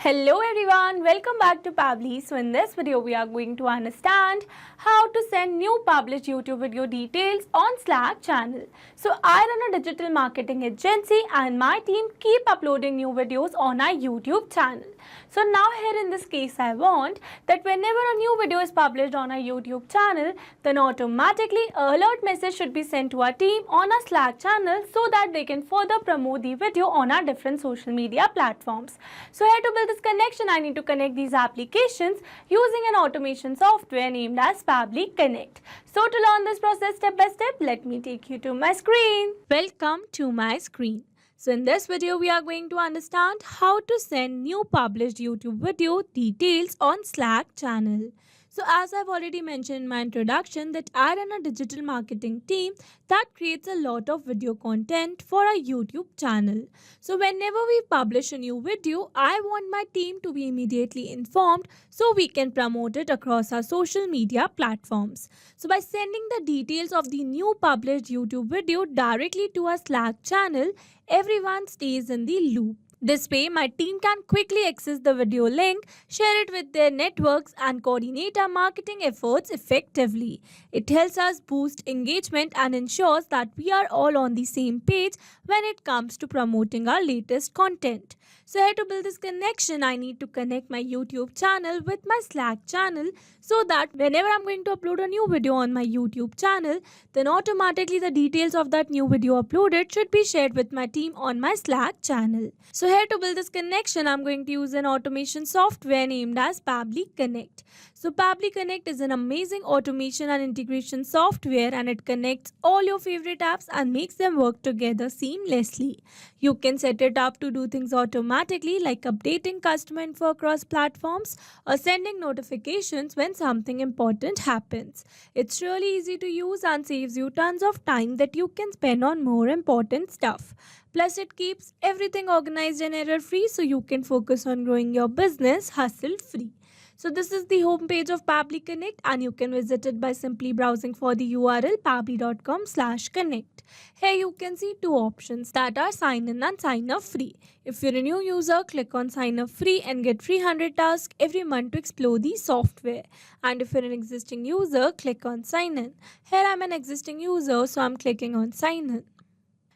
Hello everyone, welcome back to Pabbly. So in this video we are going to understand how to send new published YouTube video details on Slack channel. So I run a digital marketing agency and my team keep uploading new videos on our YouTube channel. So now here in this case I want that whenever a new video is published on our YouTube channel, then automatically an alert message should be sent to our team on our Slack channel so that they can further promote the video on our different social media platforms. So here to build this connection, I need to connect these applications using an automation software named as Pabbly Connect. So to learn this process step by step, let me take you to my screen. Welcome to my screen. So in this video, we are going to understand how to send new published YouTube video details on Slack channel. So as I've already mentioned in my introduction that I run a digital marketing team that creates a lot of video content for our YouTube channel. So whenever we publish a new video, I want my team to be immediately informed so we can promote it across our social media platforms. So by sending the details of the new published YouTube video directly to our Slack channel, everyone stays in the loop. This way, my team can quickly access the video link, share it with their networks, and coordinate our marketing efforts effectively. It helps us boost engagement and ensures that we are all on the same page when it comes to promoting our latest content. So here to build this connection, I need to connect my YouTube channel with my Slack channel so that whenever I'm going to upload a new video on my YouTube channel, then automatically the details of that new video uploaded should be shared with my team on my Slack channel. So here to build this connection, I'm going to use an automation software named as Pabbly Connect. So Pabbly Connect is an amazing automation and integration software and it connects all your favorite apps and makes them work together seamlessly. You can set it up to do things automatically like updating customer info across platforms or sending notifications when something important happens. It's really easy to use and saves you tons of time that you can spend on more important stuff. Plus, it keeps everything organized and error-free so you can focus on growing your business hassle-free. So this is the homepage of Pabbly Connect and you can visit it by simply browsing for the URL pabbly.com/connect. Here you can see two options that are sign in and sign up free. If you're a new user, click on sign up free and get 300 tasks every month to explore the software. And if you're an existing user, click on sign in. Here I'm an existing user, so I'm clicking on sign in.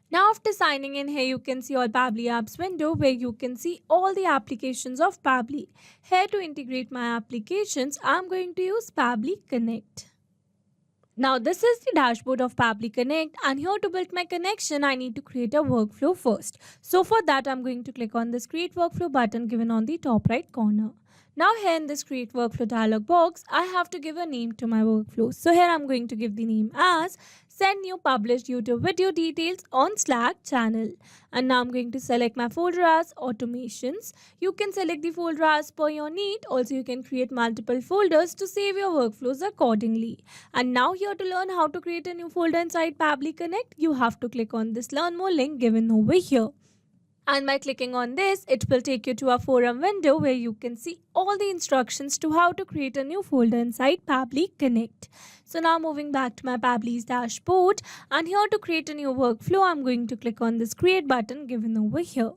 Now after signing in, here you can see all Pabbly apps window where you can see all the applications of Pabbly. Here to integrate my applications, I'm going to use Pabbly Connect. Now this is the dashboard of Pabbly Connect and here to build my connection, I need to create a workflow first. So for that, I'm going to click on this create workflow button given on the top right corner. Now here in this create workflow dialog box, I have to give a name to my workflow. So here I'm going to give the name as send new published YouTube video details on Slack channel. And now I'm going to select my folder as automations. You can select the folder as per your need. Also you can create multiple folders to save your workflows accordingly. And now here to learn how to create a new folder inside Pabbly Connect, you have to click on this learn more link given over here. And by clicking on this, it will take you to a forum window where you can see all the instructions to how to create a new folder inside Pabbly Connect. So now moving back to my Pabbly's dashboard and here to create a new workflow, I'm going to click on this create button given over here.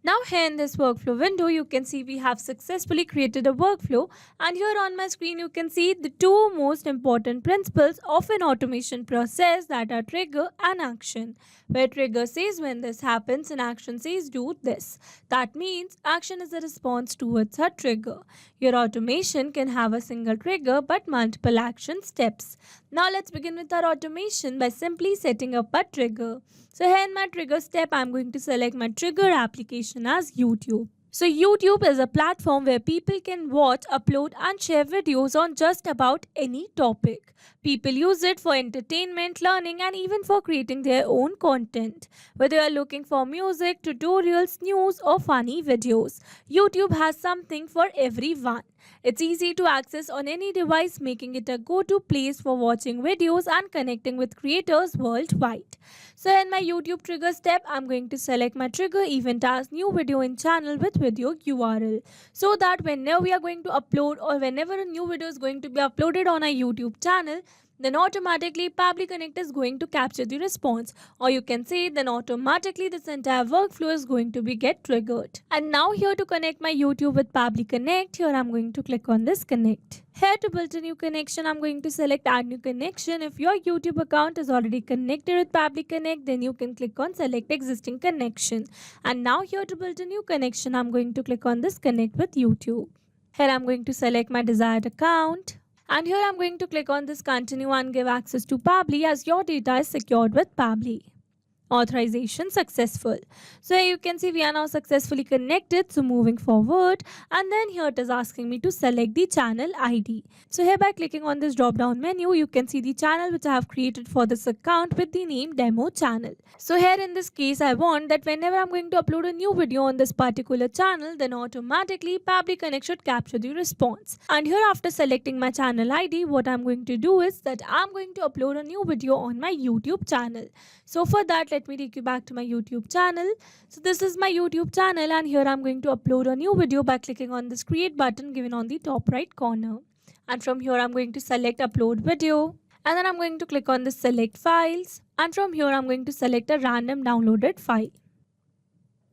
Now here in this workflow window, you can see we have successfully created a workflow and here on my screen, you can see the two most important principles of an automation process that are trigger and action. Where trigger says when this happens and action says do this. That means action is a response towards a trigger. Your automation can have a single trigger but multiple action steps. Now let's begin with our automation by simply setting up a trigger. So here in my trigger step, I'm going to select my trigger application as YouTube. So YouTube is a platform where people can watch, upload and share videos on just about any topic. People use it for entertainment, learning and even for creating their own content. Whether you are looking for music, tutorials, news or funny videos, YouTube has something for everyone. It's easy to access on any device, making it a go-to place for watching videos and connecting with creators worldwide. So in my YouTube trigger step, I'm going to select my trigger event as new video in channel with video URL. So that whenever we are going to upload or whenever a new video is going to be uploaded on our YouTube channel, then automatically Pabbly Connect is going to capture the response, or you can say then automatically this entire workflow is going to be get triggered. And now here to connect my YouTube with Pabbly Connect, here I'm going to click on this connect. Here to build a new connection, I'm going to select add new connection. If your YouTube account is already connected with Pabbly Connect, then you can click on select existing connection. And now here to build a new connection, I'm going to click on this connect with YouTube. Here I'm going to select my desired account. And here I'm going to click on this continue and give access to Pabbly as your data is secured with Pabbly. Authorization successful. So here you can see we are now successfully connected. So moving forward, and then here it is asking me to select the channel ID. So here by clicking on this drop down menu, you can see the channel which I have created for this account with the name demo channel. So here in this case, I want that whenever I'm going to upload a new video on this particular channel, then automatically Pabbly Connect should capture the response. And here after selecting my channel ID, what I'm going to do is that I'm going to upload a new video on my YouTube channel. So for that, let me take you back to my YouTube channel. So this is my YouTube channel, and here I'm going to upload a new video by clicking on this create button given on the top right corner. And from here I'm going to select upload video, and then I'm going to click on this select files, and from here I'm going to select a random downloaded file.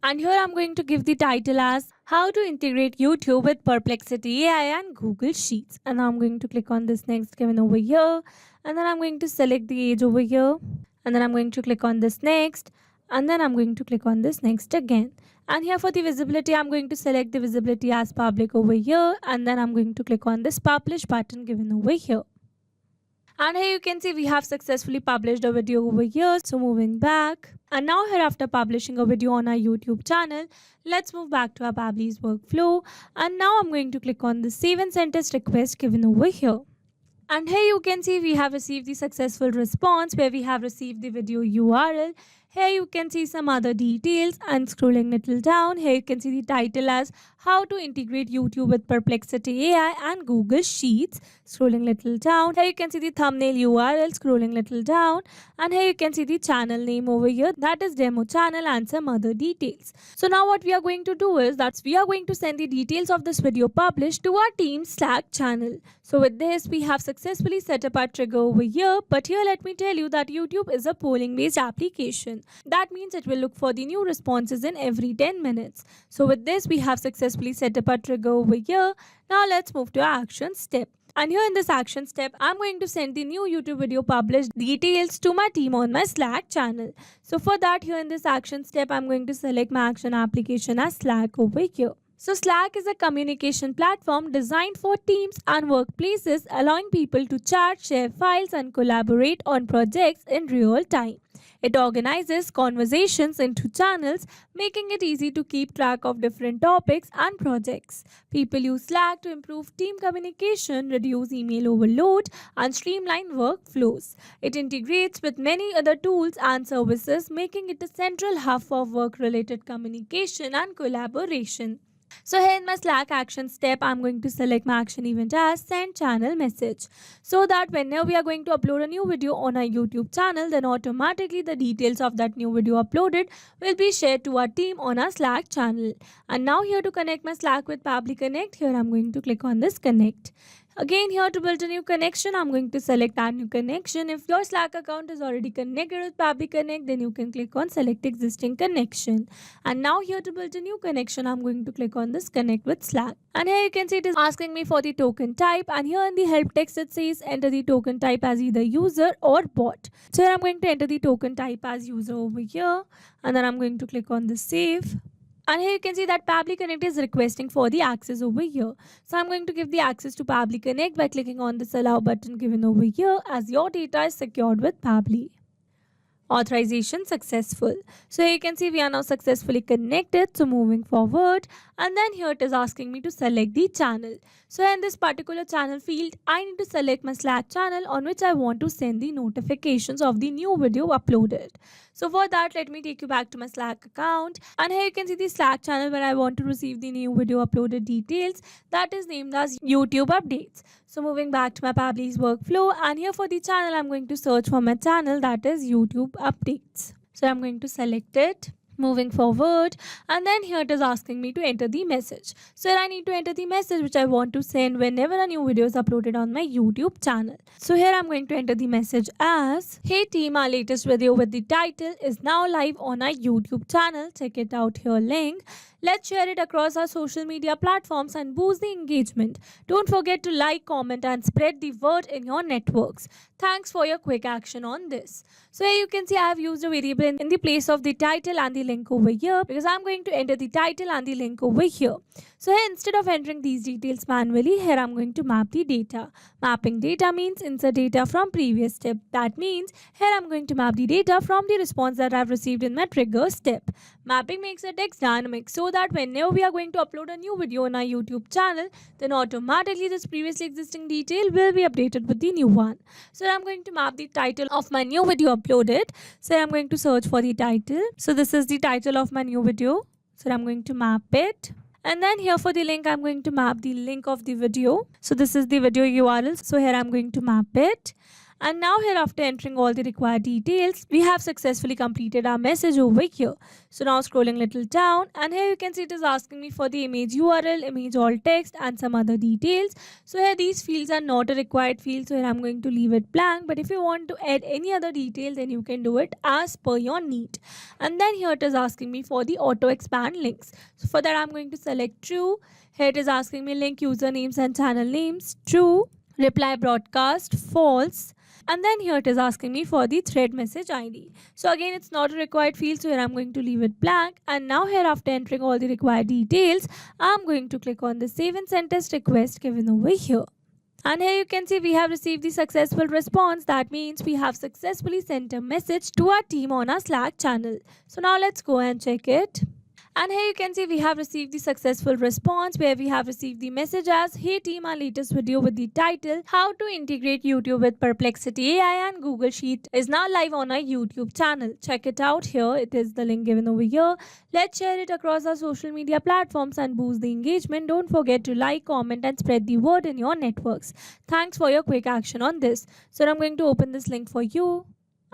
And here I'm going to give the title as how to integrate YouTube with Perplexity AI and Google Sheets. And I'm going to click on this next given over here, and then I'm going to select the age over here. And then I'm going to click on this next, and then I'm going to click on this next again. And here for the visibility, I'm going to select the visibility as public over here, and then I'm going to click on this publish button given over here. And here you can see we have successfully published a video over here. So moving back, and now here after publishing a video on our YouTube channel, let's move back to our Pabbly's workflow. And now I'm going to click on the save and send test request given over here. And here you can see we have received the successful response where we have received the video URL. Here you can see some other details, and scrolling little down, here you can see the title as how to integrate YouTube with Perplexity AI and Google Sheets. Scrolling little down, here you can see the thumbnail URL, scrolling little down, and here you can see the channel name over here, that is demo channel, and some other details. So now what we are going to do is that we are going to send the details of this video published to our team's Slack channel. So with this, we have successfully set up our trigger over here, but here let me tell you that YouTube is a polling based application. That means it will look for the new responses in every 10 minutes. So with this, we have successfully set up our trigger over here. Now let's move to our action step. And here in this action step, I'm going to send the new YouTube video published details to my team on my Slack channel. So for that, here in this action step, I'm going to select my action application as Slack over here. So Slack is a communication platform designed for teams and workplaces, allowing people to chat, share files, and collaborate on projects in real time. It organizes conversations into channels, making it easy to keep track of different topics and projects. People use Slack to improve team communication, reduce email overload, and streamline workflows. It integrates with many other tools and services, making it a central hub for work-related communication and collaboration. So here in my Slack action step, I'm going to select my action event as send channel message, so that whenever we are going to upload a new video on our YouTube channel, then automatically the details of that new video uploaded will be shared to our team on our Slack channel. And now here to connect my Slack with Pabbly Connect, here I'm going to click on this connect. Again, here to build a new connection, I'm going to select add new connection. If your Slack account is already connected with Pabbly Connect, then you can click on select existing connection. And now here to build a new connection, I'm going to click on this connect with Slack. And here you can see it is asking me for the token type, and here in the help text it says enter the token type as either user or bot. So here I'm going to enter the token type as user over here, and then I'm going to click on the save. And here you can see that Pabbly Connect is requesting for the access over here. So I'm going to give the access to Pabbly Connect by clicking on this allow button given over here, as your data is secured with Pabbly. Authorization successful. So here you can see we are now successfully connected. So moving forward, and then here it is asking me to select the channel. So in this particular channel field, I need to select my Slack channel on which I want to send the notifications of the new video uploaded. So for that, let me take you back to my Slack account, and here you can see the Slack channel where I want to receive the new video uploaded details, that is named as YouTube updates. So moving back to my Pabbly's workflow, and here for the channel, I'm going to search for my channel, that is YouTube updates. So I'm going to select it. Moving forward, and then here it is asking me to enter the message. So here I need to enter the message which I want to send whenever a new video is uploaded on my YouTube channel. So here I'm going to enter the message as, hey team, our latest video with the title is now live on our YouTube channel. Check it out here, link. Let's share it across our social media platforms and boost the engagement. Don't forget to like, comment and spread the word in your networks. Thanks for your quick action on this. So here you can see I have used a variable in the place of the title and the link over here, because I'm going to enter the title and the link over here. So here, instead of entering these details manually, here I'm going to map the data. Mapping data means insert data from previous step. That means here I'm going to map the data from the response that I've received in my trigger step. Mapping makes the text dynamic so that whenever we are going to upload a new video on our YouTube channel, then automatically this previously existing detail will be updated with the new one. So I'm going to map the title of my new video uploaded. So I'm going to search for the title. So this is the title of my new video. So I'm going to map it. And then here for the link, I'm going to map the link of the video. So this is the video URL. So here I'm going to map it. And now here, after entering all the required details, we have successfully completed our message over here. So now scrolling little down, and here you can see it is asking me for the image URL, image alt text and some other details. So here these fields are not a required field, so here I'm going to leave it blank. But if you want to add any other detail, then you can do it as per your need. And then here it is asking me for the auto expand links. So for that I'm going to select true. Here it is asking me link usernames and channel names, true. Reply broadcast, false. And then here it is asking me for the thread message ID. So again, it's not a required field, so here I'm going to leave it blank. And now here, after entering all the required details, I'm going to click on the save and send test request given over here. And here you can see we have received the successful response. That means we have successfully sent a message to our team on our Slack channel. So now let's go and check it. And here you can see we have received the successful response, where we have received the message as, hey team, our latest video with the title how to integrate YouTube with Perplexity AI and Google Sheet is now live on our YouTube channel. Check it out here. It is the link given over here. Let's share it across our social media platforms and boost the engagement. Don't forget to like, comment and spread the word in your networks. Thanks for your quick action on this. So I'm going to open this link for you.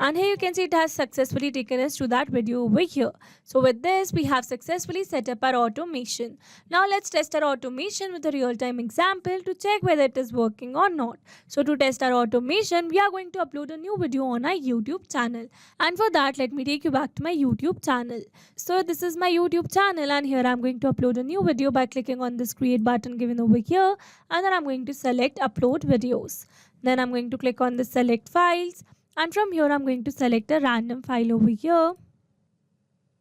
And here you can see it has successfully taken us to that video over here. So with this, we have successfully set up our automation. Now let's test our automation with a real-time example to check whether it is working or not. So to test our automation, we are going to upload a new video on our YouTube channel. And for that, let me take you back to my YouTube channel. So this is my YouTube channel, and here I'm going to upload a new video by clicking on this create button given over here. And then I'm going to select upload videos. Then I'm going to click on the select files. And from here, I'm going to select a random file over here.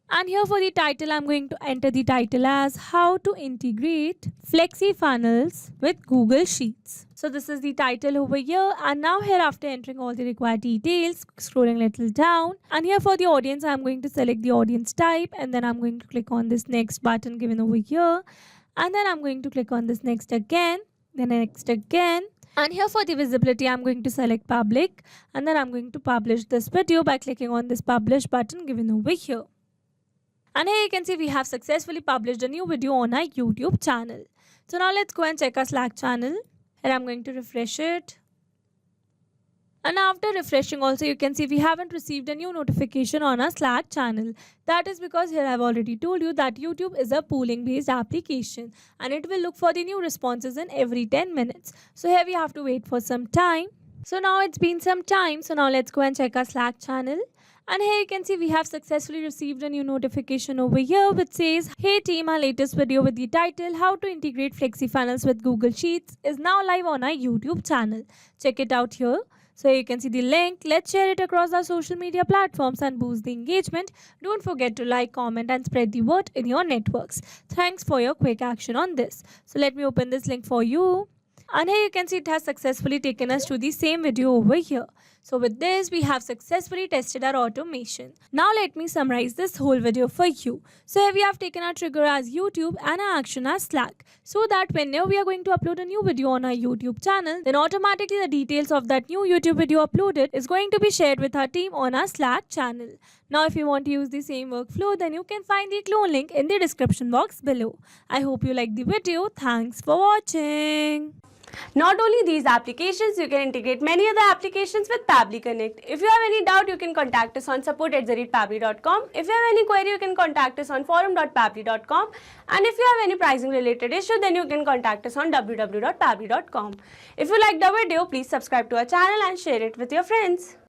And here for the title, I'm going to enter the title as how to integrate Flexi Funnels with Google Sheets. So this is the title over here. And now here, after entering all the required details, scrolling little down. And here for the audience, I'm going to select the audience type. And then I'm going to click on this next button given over here. And then I'm going to click on this next again. Then next again. And here for the visibility, I'm going to select public, and then I'm going to publish this video by clicking on this publish button given over here. And here you can see we have successfully published a new video on our YouTube channel. So now let's go and check our Slack channel. Here I'm going to refresh it. And after refreshing also, you can see we haven't received a new notification on our Slack channel. That is because here I've already told you that YouTube is a polling based application and it will look for the new responses in every 10 minutes. So here we have to wait for some time. So now it's been some time. So now let's go and check our Slack channel. And here you can see we have successfully received a new notification over here which says, hey team, our latest video with the title how to integrate Flexi Funnels with Google Sheets is now live on our YouTube channel. Check it out here. So you can see the link. Let's share it across our social media platforms and boost the engagement. Don't forget to like, comment and spread the word in your networks. Thanks for your quick action on this. So let me open this link for you. And here you can see it has successfully taken us to the same video over here. So with this, we have successfully tested our automation. Now let me summarize this whole video for you. So here we have taken our trigger as YouTube and our action as Slack. So that whenever we are going to upload a new video on our YouTube channel, then automatically the details of that new YouTube video uploaded is going to be shared with our team on our Slack channel. Now if you want to use the same workflow, then you can find the clone link in the description box below. I hope you liked the video. Thanks for watching. Not only these applications, you can integrate many other applications with Pabbly. Pabbly Connect. If you have any doubt, you can contact us on support@pabbly.com. If you have any query, you can contact us on forum.pabbly.com. And if you have any pricing related issue, then you can contact us on www.pabbly.com. If you liked the video, please subscribe to our channel and share it with your friends.